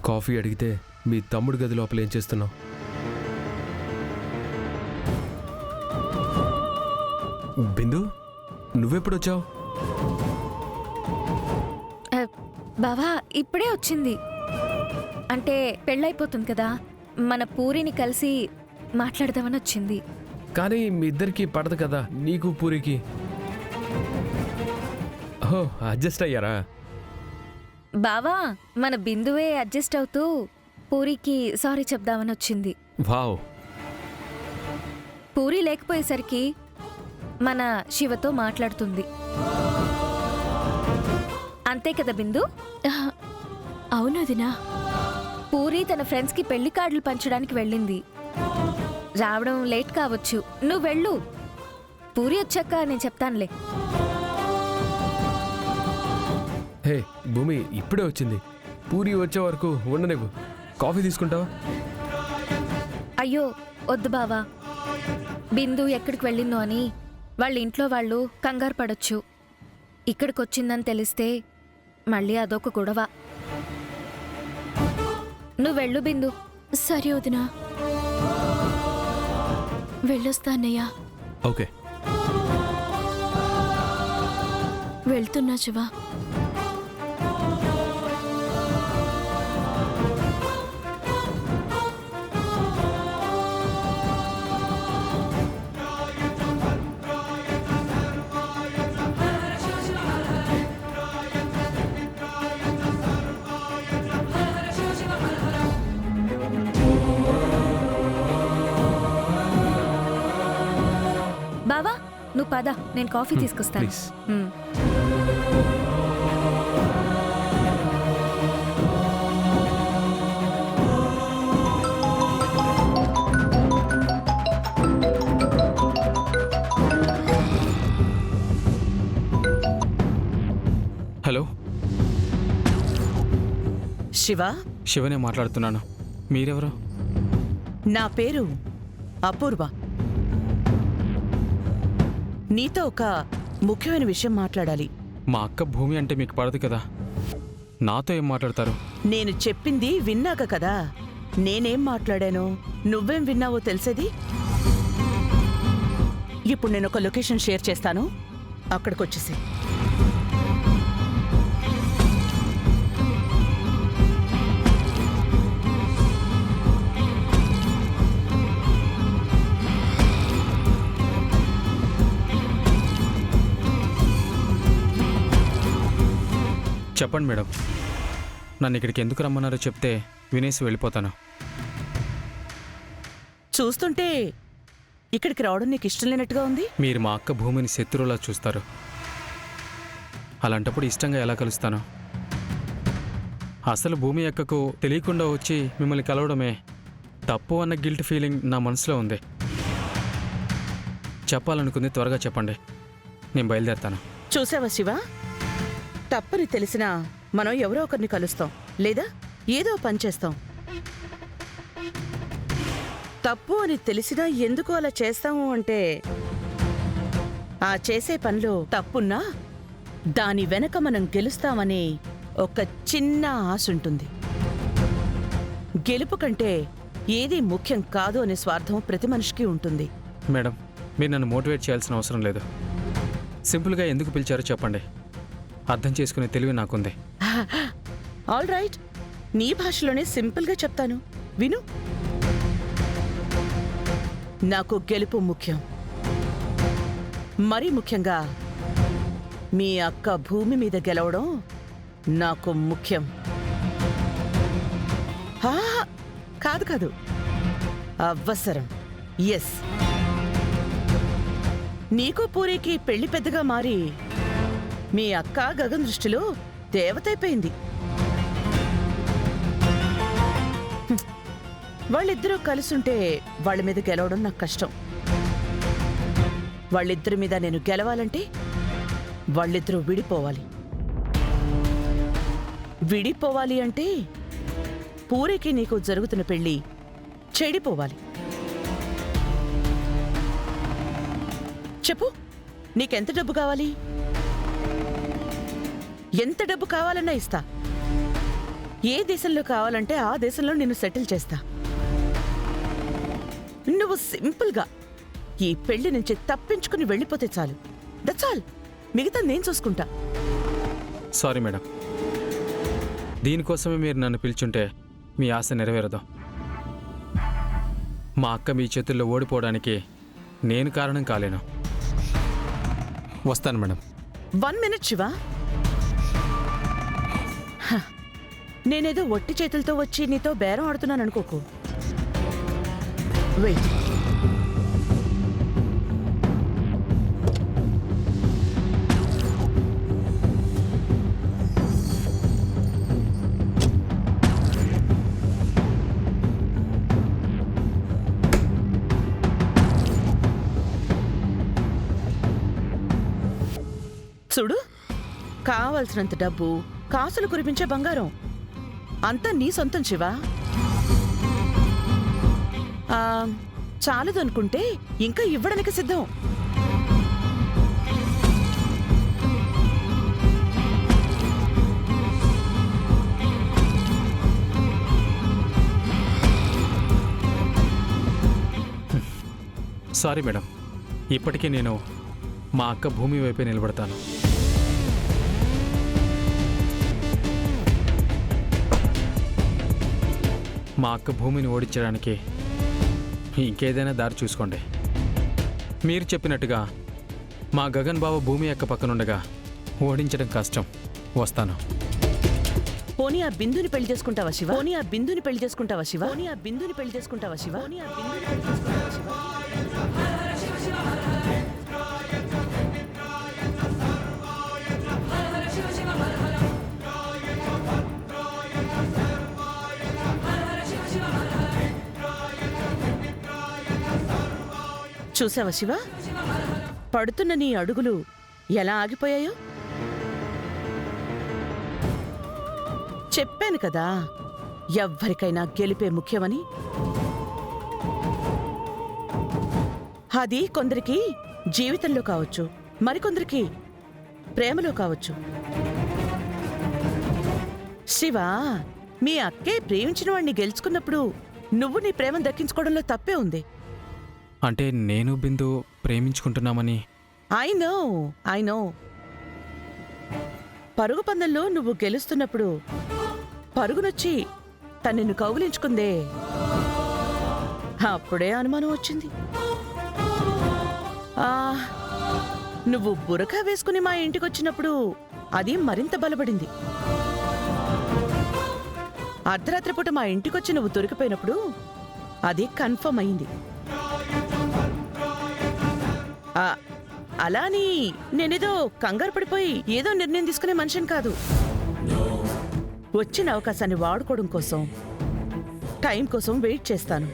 Coffee అడిగితే మీ తమ్ముడు గది లోపల ఏం చేస్తున్నావు? బిందు, నువ్వెప్పుడొచ్చావు? బావా ఇప్పుడే వచ్చింది. అంటే పెళ్ళైపోతుంది కదా, మన పూరిని కలిసి మాట్లాడదామని వచ్చింది. కానీ మీ ఇద్దరికి పడదు కదా, నీకు పూరికి. ఓహో, అడ్జస్ట్ అయ్యారా? బావా మన బిందువే అడ్జస్ట్ అవుతూ పూరికి సారీ చెప్దామని వచ్చింది. వావ్. పూరి లేకపోయేసరికి మన శివతో మాట్లాడుతుంది. అంతే కదా బిందు? అవునదినా. పూరి తన ఫ్రెండ్స్కి పెళ్లి కార్డులు పంచడానికి వెళ్ళింది. రావడం లేట్ కావచ్చు, నువ్వు వెళ్ళు. పూరి వచ్చాక నేను చెప్తానులే. హే భూమి, ఇప్పుడే వచ్చింది. పూరి వచ్చే వరకు ఉండనివ్వు. కాఫీ తీసుకుంటావా? అయ్యో వద్దు బావా, బిందు ఎక్కడికి వెళ్ళిందో అని వాళ్ళ ఇంట్లో వాళ్ళు కంగారు పడొచ్చు. ఇక్కడికి వచ్చిందని తెలిస్తే మళ్ళీ అదొక గొడవ. నువ్వు వెళ్ళు బిందు. సరే వదినా, వెళ్ళొస్తా అన్నయ్య. ఓకే, వెళ్తున్నా శివ. బావా నువ్వు పద, నేను కాఫీ తీసుకొస్తాను. ప్లీజ్. హలో, శివ. శివనే మాట్లాడుతున్నాను. మీరెవరు? నా పేరు అపూర్వ. నీతో ఒక ముఖ్యమైన విషయం మాట్లాడాలి. మా అక్క భూమి అంటే మీకు పడదు కదా, నాతో ఏం మాట్లాడతారు? నేను చెప్పింది విన్నాక కదా నేనేం మాట్లాడానో నువ్వేం విన్నావో తెలిసేది. ఇప్పుడు నేను ఒక లొకేషన్ షేర్ చేస్తాను, అక్కడికొచ్చేసి. చెప్పండి మేడం, నన్ను ఇక్కడికి ఎందుకు రమ్మన్నారో చెప్తే వినేసి వెళ్ళిపోతాను. చూస్తుంటే ఇక్కడికి రావడం నీకు ఇష్టం లేనట్టుగా ఉంది. మీరు మా అక్క భూమిని శత్రువులా చూస్తారు. అలాంటప్పుడు ఇష్టంగా ఎలా కలుస్తాను? అసలు భూమి అక్కకు తెలియకుండా వచ్చి మిమ్మల్ని కలవడమే తప్పు అన్న గిల్ట్ ఫీలింగ్ నా మనసులో ఉంది. చెప్పాలనుకుంది త్వరగా చెప్పండి, నేను బయలుదేరుతాను. చూసావా శివ, తప్పని తెలిసినా మనం ఎవరో ఒకరిని కలుస్తాం, లేదా ఏదో పని చేస్తాం. తప్పు అని తెలిసినా ఎందుకు అలా చేస్తాము అంటే, ఆ చేసే పనిలో తప్పున్నా దాని వెనక మనం గెలుస్తామనే ఒక చిన్న ఆశ ఉంటుంది. గెలుపు కంటే ఏదీ ముఖ్యం కాదు అనే స్వార్థం ప్రతి మనిషికి ఉంటుంది. మేడం, మీరు నన్ను మోటివేట్ చేయాల్సిన అవసరం లేదు. సింపుల్గా ఎందుకు పిలిచారో చెప్పండి, అర్థం చేసుకునే తెలివి నాకుంది. ఆల్ రైట్, నీ భాషలోనే సింపుల్గా చెప్తాను, విను. నాకు గెలుపు ముఖ్యం, మరీ ముఖ్యంగా మీ అక్క భూమి మీద గెలవడం నాకు ముఖ్యం. కాదు కాదు, అవసరం. ఎస్, నీకు పూరికి పెళ్లి పెద్దగా మారి మీ అక్క గగన్ దృష్టిలో దేవతైపోయింది. వాళ్ళిద్దరూ కలిసుంటే వాళ్ళ మీద గెలవడం నాకు కష్టం. వాళ్ళిద్దరి మీద నేను గెలవాలంటే వాళ్ళిద్దరూ విడిపోవాలి. విడిపోవాలి అంటే పూరికి నీకు జరుగుతున్న పెళ్లి చెడిపోవాలి. చెప్పు, నీకెంత డబ్బు కావాలి? ఎంత డబ్బు కావాలన్నా ఇస్తా. ఏ దేశంలో కావాలంటే ఆ దేశంలో నిన్ను సెటిల్ చేస్తా. నువ్వు సింపుల్గా ఈ పెళ్లి నుంచి తప్పించుకుని వెళ్ళిపోతే చాలు. That's all. మిగతా నేను చూసుకుంటా. సారీ మేడం, దీనికోసమే మీరు నన్ను పిలుచుంటే మీ ఆశ నెరవేరదు. మా అక్క మీ చేతుల్లో ఓడిపోవడానికి నేను కారణం కాలేను. వస్తాను మేడం. 1 మినిట్ శివ. హ, నేనేదో ఒట్టి చేతులతో వచ్చి నీతో బేరం ఆడుతున్నాను అనుకోకు. వెయిట్. చూడు, కావలసినంత డబ్బు, కాసులు కురిపించే బంగారం అంతా నీ సొంతం శివ. చాలదు అనుకుంటే ఇంకా ఇవ్వడానికి సిద్ధం. సారీ మేడం, ఇప్పటికీ నేను మా అక్క భూమి వైపే నిలబడతాను. మా అక్క భూమిని ఓడించడానికి ఇంకేదైనా దారి చూసుకోండి. మీరు చెప్పినట్టుగా మా గగన్ బావ భూమి యొక్క పక్కనుండగా ఓడించడం కష్టం. వస్తాను. పోనీ ఆ బిందుని పెళ్లి చేసుకుంటావా శివ? పోనీ ఆ బిందుని పెళ్లి చేసుకుంటావా శివ? పోనీ ఆ బిందుని పెళ్లి చేసుకుంటావా శివ? పోనీ ఆ బిందుని పెళ్లి చేసుకుంటావా శివ? చూసావా శివ, పడుతున్న నీ అడుగులు ఎలా ఆగిపోయాయో? చెప్పాను కదా, ఎవ్వరికైనా గెలిపే ముఖ్యమని. అది కొందరికి జీవితంలో కావచ్చు, మరికొందరికి ప్రేమలో కావచ్చు. శివ, మీ అక్కే ప్రేమించిన వాడిని గెలుచుకున్నప్పుడు నువ్వు నీ ప్రేమను దక్కించుకోవడంలో తప్పే ఉంది. అంటే నేను బిందు ప్రేమించుకుంటున్నామని? I know. పరుగు పందెంలో నువ్వు గెలుస్తున్నప్పుడు పరుగునొచ్చి తను నిన్ను కౌగిలించుకుందే, అప్పుడే అనుమానం వచ్చింది. నువ్వు బురకా వేసుకుని మా ఇంటికొచ్చినప్పుడు అది మరింత బలపడింది. అర్ధరాత్రి పూట మా ఇంటికొచ్చి నువ్వు దొరికిపోయినప్పుడు అది కన్ఫర్మ్ అయింది. అలాని నేనేదో కంగారు పడిపోయి ఏదో నిర్ణయం తీసుకునే మనిషిని కాదు. వచ్చిన అవకాశాన్ని వాడుకోవడం కోసం, టైం కోసం వెయిట్ చేస్తాను.